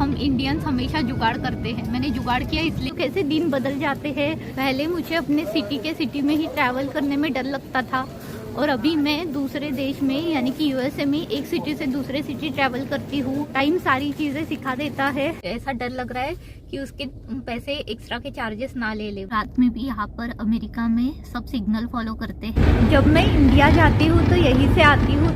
हम इंडियंस हमेशा जुगाड़ करते हैं। मैंने जुगाड़ किया इसलिए कैसे दिन बदल जाते हैं। पहले मुझे अपने सिटी में ही ट्रैवल करने में डर लगता था और अभी मैं दूसरे देश में यानी कि यूएसए में एक सिटी से दूसरे सिटी ट्रैवल करती हूँ। टाइम सारी चीजें सिखा देता है। ऐसा डर लग रहा है कि उसके पैसे एक्स्ट्रा के चार्जेस ना ले ले। रात में भी यहाँ पर अमेरिका में सब सिग्नल फॉलो करते हैं। जब मैं इंडिया जाती हूँ तो यहीं से आती हूँ।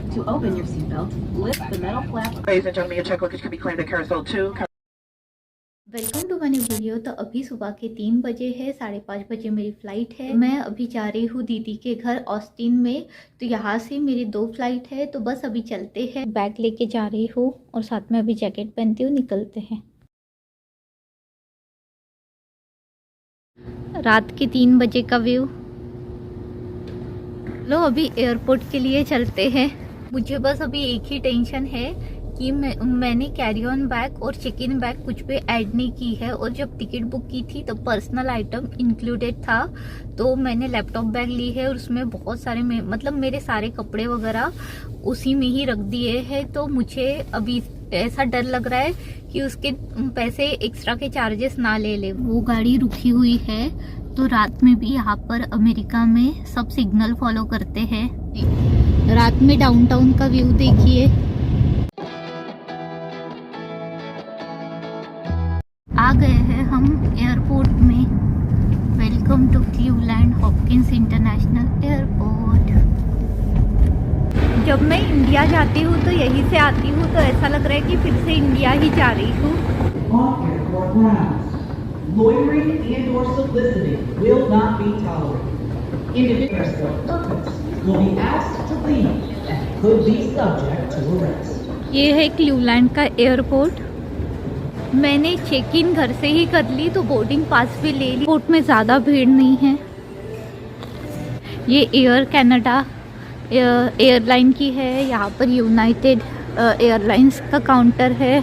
Welcome to my new video. तो अभी सुबह के 3 बजे है, 5:30 बजे मेरी फ्लाइट है। मैं अभी जा रही हूँ दीदी के घर ऑस्टिन में। तो यहाँ से मेरी 2 फ्लाइट है, तो बस अभी चलते हैं। बैग लेके जा रही हूँ और साथ में अभी जैकेट पहनती हूँ, निकलते हैं। रात के 3 बजे का व्यू। लो अभी एयरपोर्ट के लिए चलते हैं। मुझे बस अभी एक ही टेंशन है कि मैंने कैरी ऑन बैग और चेक इन बैग कुछ पे ऐड नहीं की है, और जब टिकट बुक की थी तो पर्सनल आइटम इंक्लूडेड था। तो मैंने लैपटॉप बैग ली है और उसमें बहुत सारे मतलब मेरे सारे कपड़े वगैरह उसी में ही रख दिए हैं। तो मुझे अभी ऐसा डर लग रहा है कि उसके पैसे एक्स्ट्रा के चार्जेस ना ले ले। वो गाड़ी रुकी हुई है। तो रात में भी यहाँ पर अमेरिका में सब सिग्नल फॉलो करते हैं। रात में डाउनटाउन का व्यू देखिए। आ गए हैं हम एयरपोर्ट में। Welcome to Cleveland Hopkins International Airport. जब मैं इंडिया जाती हूँ तो यहीं से आती हूँ, तो ऐसा लग रहा है कि फिर से इंडिया ही जा रही हूँ। Loitering and/or soliciting will not be tolerated. Individuals will be asked to leave and could be subject to arrest. ये है क्लीवलैंड का एयरपोर्ट। मैंने चेक इन घर से ही कर ली, तो बोर्डिंग पास भी ले ली। एयरपोर्ट में ज़्यादा भीड़ नहीं है। ये एयर कनाडा एयरलाइन की है। यहाँ पर यूनाइटेड एयरलाइंस का काउंटर है।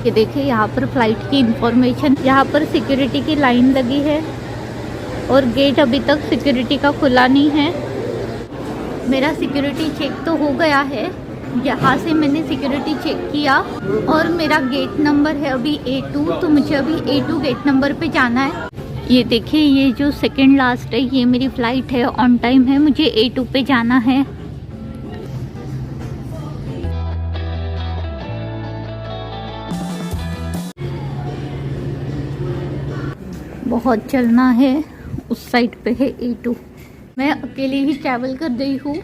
ये देखिए यहाँ पर फ्लाइट की इंफॉर्मेशन। यहाँ पर सिक्योरिटी की लाइन लगी है और गेट अभी तक सिक्योरिटी का खुला नहीं है। मेरा सिक्योरिटी चेक तो हो गया है। यहाँ से मैंने सिक्योरिटी चेक किया और मेरा गेट नंबर है अभी A2। तो मुझे अभी A2 गेट नंबर पे जाना है। ये देखिए, ये जो सेकंड लास्ट है ये मेरी फ्लाइट है, ऑन टाइम है। मुझे A2 पे जाना है। बहुत चलना है। उस साइड पे है A2। मैं अकेले ही ट्रैवल कर रही हूँ।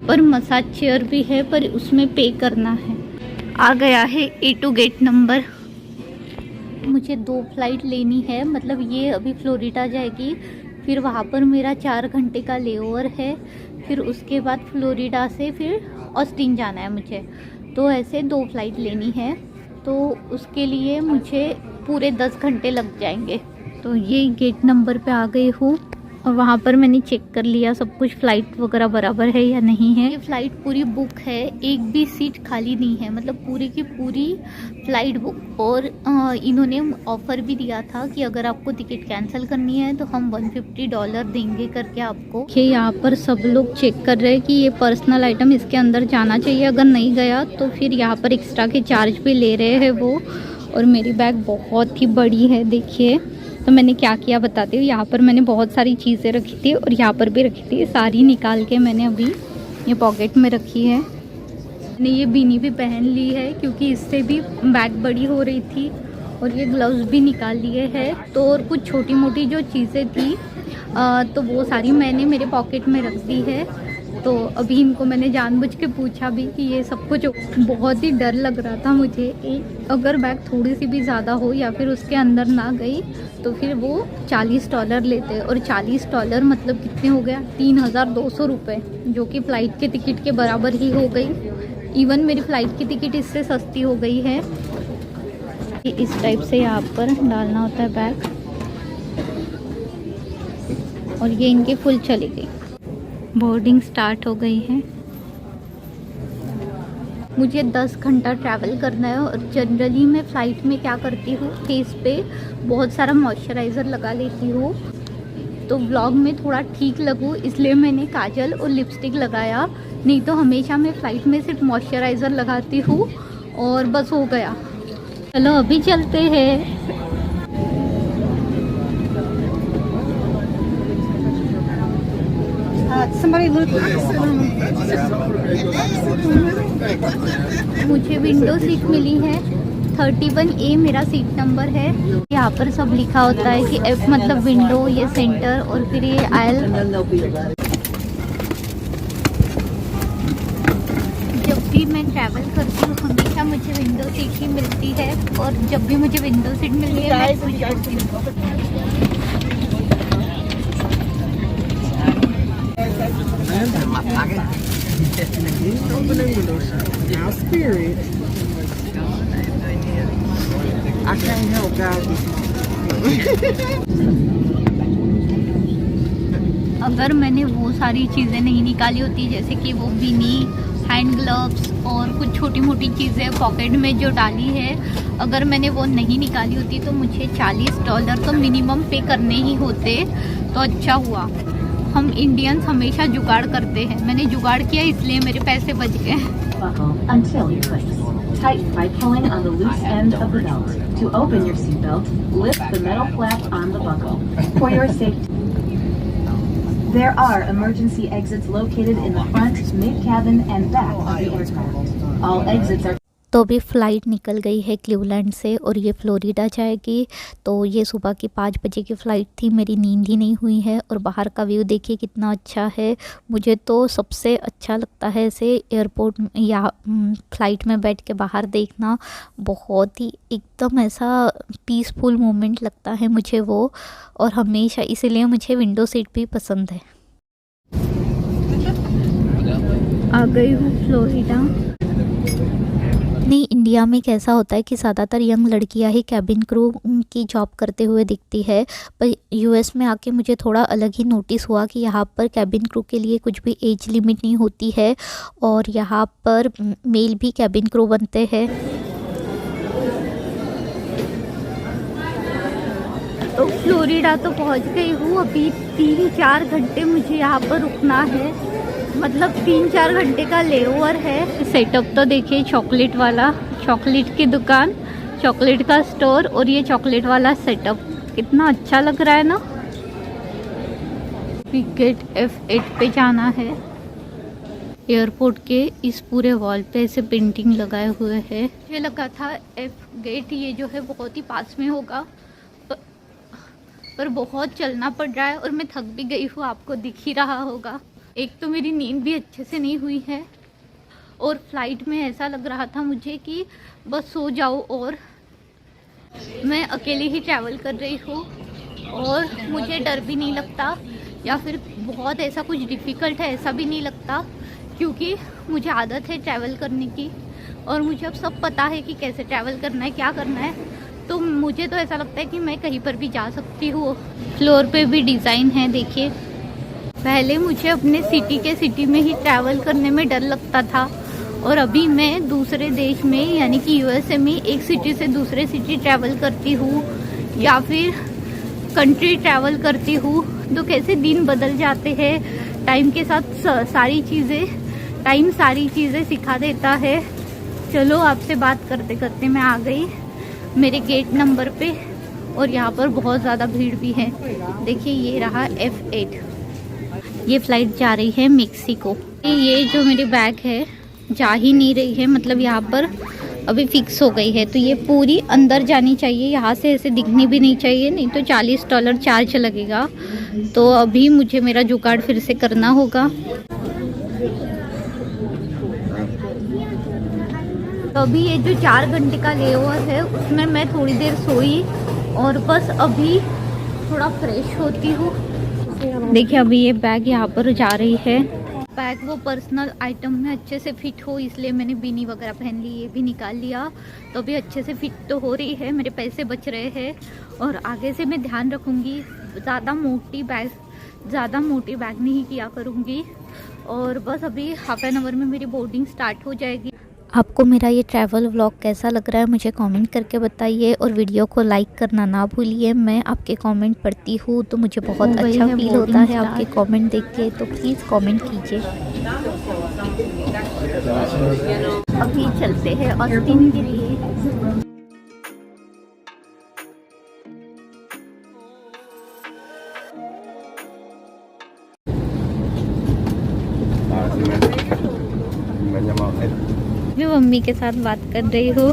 पर मसाज चेयर भी है, पर उसमें पे करना है। आ गया है A2 गेट नंबर। मुझे 2 फ्लाइट लेनी है, मतलब ये अभी फ्लोरिडा जाएगी, फिर वहाँ पर मेरा 4 घंटे का लेओवर है, फिर उसके बाद फ्लोरिडा से फिर ऑस्टिन जाना है मुझे। तो ऐसे 2 फ्लाइट लेनी है, तो उसके लिए मुझे पूरे 10 घंटे लग जाएंगे। तो ये गेट नंबर पे आ गई हूँ और वहाँ पर मैंने चेक कर लिया सब कुछ, फ़्लाइट वगैरह बराबर है या नहीं है। ये फ़्लाइट पूरी बुक है, एक भी सीट खाली नहीं है, मतलब पूरी की पूरी फ़्लाइट बुक। और इन्होंने ऑफ़र भी दिया था कि अगर आपको टिकट कैंसिल करनी है तो हम $150 देंगे करके आपको। ये यहाँ पर सब लोग चेक कर रहे हैं कि ये पर्सनल आइटम इसके अंदर जाना चाहिए, अगर नहीं गया तो फिर यहाँ पर एक्स्ट्रा के चार्ज भी ले रहे हैं वो। और मेरी बैग बहुत ही बड़ी है, देखिए। तो मैंने क्या किया बताती हूँ। यहाँ पर मैंने बहुत सारी चीज़ें रखी थी और यहाँ पर भी रखी थी, सारी निकाल के मैंने अभी ये पॉकेट में रखी है। मैंने ये बीनी भी पहन ली है क्योंकि इससे भी बैग बड़ी हो रही थी, और ये ग्लव्स भी निकाल लिए हैं। तो और कुछ छोटी मोटी जो चीज़ें थी तो वो सारी मैंने मेरे पॉकेट में रख दी है। तो अभी इनको मैंने जानबूझ के पूछा भी कि ये सब कुछ। बहुत ही डर लग रहा था मुझे, अगर बैग थोड़ी सी भी ज़्यादा हो या फिर उसके अंदर ना गई तो फिर वो $40 लेते। और $40 मतलब कितने हो गया, 3200 रुपये, जो कि फ़्लाइट के टिकट के बराबर ही हो गई। इवन मेरी फ़्लाइट की टिकट इससे सस्ती हो गई है। इस टाइप से यहाँ पर डालना होता है बैग, और ये इनकी फुल चली गई। बोर्डिंग स्टार्ट हो गई है। मुझे 10 घंटा ट्रैवल करना है, और जनरली मैं फ़्लाइट में क्या करती हूँ, फेस पे बहुत सारा मॉइस्चराइज़र लगा लेती हूँ। तो व्लॉग में थोड़ा ठीक लगूँ इसलिए मैंने काजल और लिपस्टिक लगाया, नहीं तो हमेशा मैं फ़्लाइट में सिर्फ मॉइस्चराइज़र लगाती हूँ और बस हो गया। चलो अभी चलते हैं। मुझे विंडो सीट मिली है, 31A मेरा सीट नंबर है। यहाँ पर सब लिखा होता है कि F मतलब विंडो, ये सेंटर और फिर ये आयल। जब भी मैं ट्रैवल करती हूँ हमेशा मुझे विंडो सीट ही मिलती है, और जब भी मुझे विंडो सीट मिलती है मैं खुश होती हूँ। Now spirit. I can't help guys. अगर मैंने वो सारी चीज़ें नहीं निकाली होती, जैसे कि वो बिनी, हैंड ग्लव्स और कुछ छोटी मोटी चीज़ें पॉकेट में जो डाली है, अगर मैंने वो नहीं निकाली होती तो मुझे $40 तो मिनिमम पे करने ही होते। तो अच्छा हुआ, हम इंडियंस हमेशा जुगाड़ करते हैं। मैंने जुगाड़ किया इसलिए मेरे पैसे बच गए। Buckle until you click. Tighten by pulling on the loose end of the belt. To open your seat belt, lift the metal flap on the buckle. For your safety, there are emergency exits located in the front, mid-cabin, and back of the aircraft. All exits are तो अभी flight निकल गई है Cleveland से और ये Florida जाएगी। तो ये सुबह की 5 बजे की फ़्लाइट थी, मेरी नींद ही नहीं हुई है। और बाहर का व्यू देखिए कितना अच्छा है। मुझे तो सबसे अच्छा लगता है ऐसे एयरपोर्ट या फ़्लाइट में बैठ के बाहर देखना, बहुत ही एकदम ऐसा पीसफुल मोमेंट लगता है मुझे वो, और हमेशा इसीलिए मुझे विंडो सीट भी पसंद है। आ गई हूँ फ्लोरिडा। नहीं, इंडिया में कैसा होता है कि ज़्यादातर यंग लड़कियां ही कैबिन क्रू की जॉब करते हुए दिखती है, पर यूएस में आके मुझे थोड़ा अलग ही नोटिस हुआ कि यहाँ पर कैबिन क्रू के लिए कुछ भी एज लिमिट नहीं होती है, और यहाँ पर मेल भी कैबिन क्रू बनते हैं। तो फ्लोरिडा तो पहुँच गई हूँ। अभी 3-4 घंटे मुझे यहाँ पर रुकना है, मतलब 3-4 घंटे का लेओवर है। सेटअप तो देखिए, चॉकलेट वाला, चॉकलेट की दुकान, चॉकलेट का स्टोर और ये चॉकलेट वाला सेटअप कितना अच्छा लग रहा है ना। गेट F8 पे जाना है। एयरपोर्ट के इस पूरे वॉल पे ऐसे पेंटिंग लगाए हुए हैं। मुझे लगा था F गेट ये जो है बहुत ही पास में होगा, पर बहुत चलना पड़ रहा है और मैं थक भी गई हूँ, आपको दिख ही रहा होगा। एक तो मेरी नींद भी अच्छे से नहीं हुई है, और फ्लाइट में ऐसा लग रहा था मुझे कि बस सो जाओ। और मैं अकेले ही ट्रैवल कर रही हूँ और मुझे डर भी नहीं लगता, या फिर बहुत ऐसा कुछ डिफ़िकल्ट है ऐसा भी नहीं लगता, क्योंकि मुझे आदत है ट्रैवल करने की और मुझे अब सब पता है कि कैसे ट्रैवल करना है, क्या करना है। तो मुझे तो ऐसा लगता है कि मैं कहीं पर भी जा सकती हूँ। फ्लोर पे भी डिज़ाइन है देखिए। पहले मुझे अपने सिटी में ही ट्रैवल करने में डर लगता था, और अभी मैं दूसरे देश में यानी कि यूएसए में एक सिटी से दूसरे सिटी ट्रैवल करती हूँ या फिर कंट्री ट्रैवल करती हूँ, तो कैसे दिन बदल जाते हैं टाइम के साथ। टाइम सारी चीज़ें सिखा देता है। चलो, आपसे बात करते करते मैं आ गई मेरे गेट नंबर पे, और यहाँ पर बहुत ज़्यादा भीड़ भी है। देखिए, ये रहा F8। ये फ़्लाइट जा रही है मेक्सिको। ये जो मेरी बैग है जा ही नहीं रही है, मतलब यहाँ पर अभी फिक्स हो गई है, तो ये पूरी अंदर जानी चाहिए, यहाँ से ऐसे दिखनी भी नहीं चाहिए, नहीं तो $40 चार्ज लगेगा। तो अभी मुझे मेरा जुगाड़ फिर से करना होगा। तो अभी ये जो 4 घंटे का लेओवर है उसमें मैं थोड़ी देर सोई, और बस अभी थोड़ा फ्रेश होती हूँ। देखिए, अभी ये बैग यहाँ पर जा रही है। बैग वो पर्सनल आइटम में अच्छे से फिट हो, इसलिए मैंने बीनी वगैरह पहन ली, ये भी निकाल लिया, तो अभी अच्छे से फिट तो हो रही है, मेरे पैसे बच रहे हैं। और आगे से मैं ध्यान रखूँगी, ज़्यादा मोटी बैग नहीं किया करूँगी। और बस अभी हाफ एन आवर में मेरी बोर्डिंग स्टार्ट हो जाएगी। आपको मेरा ये ट्रैवल व्लॉग कैसा लग रहा है मुझे कमेंट करके बताइए, और वीडियो को लाइक करना ना भूलिए। मैं आपके कमेंट पढ़ती हूँ तो मुझे बहुत अच्छा फील होता है आपके कमेंट देख के, तो प्लीज़ कमेंट कीजिए। अभी चलते हैं ऑस्टिन के लिए। मैं मम्मी के साथ बात कर रही हूँ।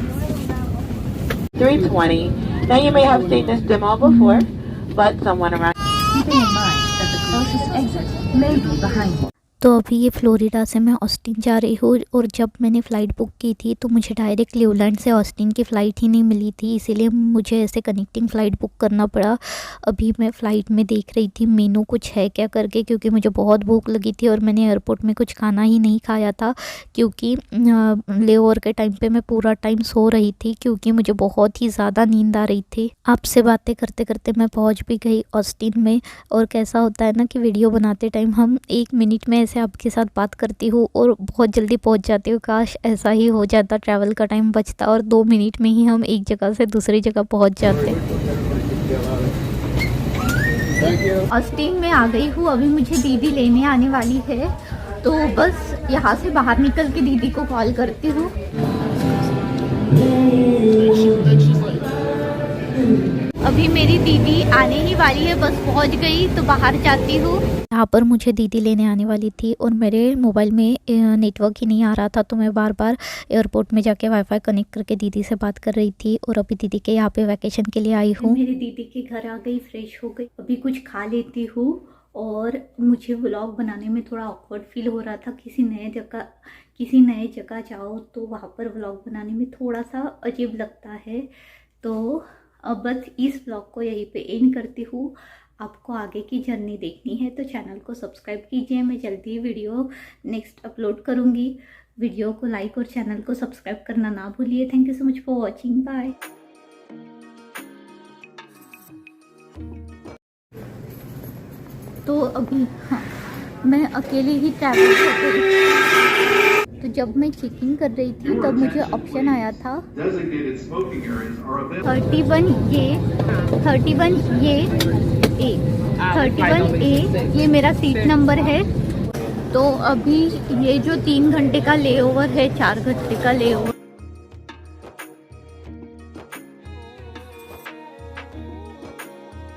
320. Now you may have seen this demo before, but someone around. Keeping in mind that the closest exit may be behind you. तो अभी ये फ्लोरिडा से मैं ऑस्टिन जा रही हूँ, और जब मैंने फ़्लाइट बुक की थी तो मुझे डायरेक्ट क्लीवलैंड से ऑस्टिन की फ़्लाइट ही नहीं मिली थी, इसीलिए मुझे ऐसे कनेक्टिंग फ़्लाइट बुक करना पड़ा। अभी मैं फ़्लाइट में देख रही थी मेनू कुछ है क्या करके, क्योंकि मुझे बहुत भूख लगी थी और मैंने एयरपोर्ट में कुछ खाना ही नहीं खाया था, क्योंकि लेओवर के टाइम पे मैं पूरा टाइम सो रही थी, क्योंकि मुझे बहुत ही ज़्यादा नींद आ रही थी। आपसे बातें करते करते मैं पहुँच भी गई ऑस्टिन में। और कैसा होता है ना कि वीडियो बनाते टाइम हम 1 मिनट में ऐसे आपके साथ बात करती हूँ और बहुत जल्दी पहुँच जाती हूँ। काश ऐसा ही हो जाता, ट्रैवल का टाइम बचता और 2 मिनट में ही हम एक जगह से दूसरी जगह पहुँच जाते। ऑस्टिन में आ गई हूँ, अभी मुझे दीदी लेने आने वाली है, तो बस यहाँ से बाहर निकल के दीदी को कॉल करती हूँ। अभी मेरी दीदी आने ही वाली है, बस पहुंच गई तो बाहर जाती हूँ। यहाँ पर मुझे दीदी लेने आने वाली थी और मेरे मोबाइल में नेटवर्क ही नहीं आ रहा था, तो मैं बार बार एयरपोर्ट में जाके वाईफाई कनेक्ट करके दीदी से बात कर रही थी। और अभी दीदी के यहाँ पे वैकेशन के लिए आई हूँ। मेरी दीदी के घर आ गई, फ्रेश हो गई, अभी कुछ खा लेती हूँ। और मुझे व्लॉग बनाने में थोड़ा ऑकवर्ड फील हो रहा था। किसी नए जगह जाओ तो वहाँ पर व्लॉग बनाने में थोड़ा सा अजीब लगता है। तो अब बस इस व्लॉग को यहीं पे एंड करती हूँ। आपको आगे की जर्नी देखनी है तो चैनल को सब्सक्राइब कीजिए। मैं जल्दी ही वीडियो नेक्स्ट अपलोड करूँगी। वीडियो को लाइक और चैनल को सब्सक्राइब करना ना भूलिए। Thank you so much for watching, bye. तो अभी मैं अकेले ही ट्रैवल कर रही थी, तो जब मैं चेकिंग कर रही थी तब मुझे ऑप्शन आया था 31A ये मेरा सीट नंबर है। तो अभी ये जो 3 घंटे का लेओवर है, 4 घंटे का लेओवर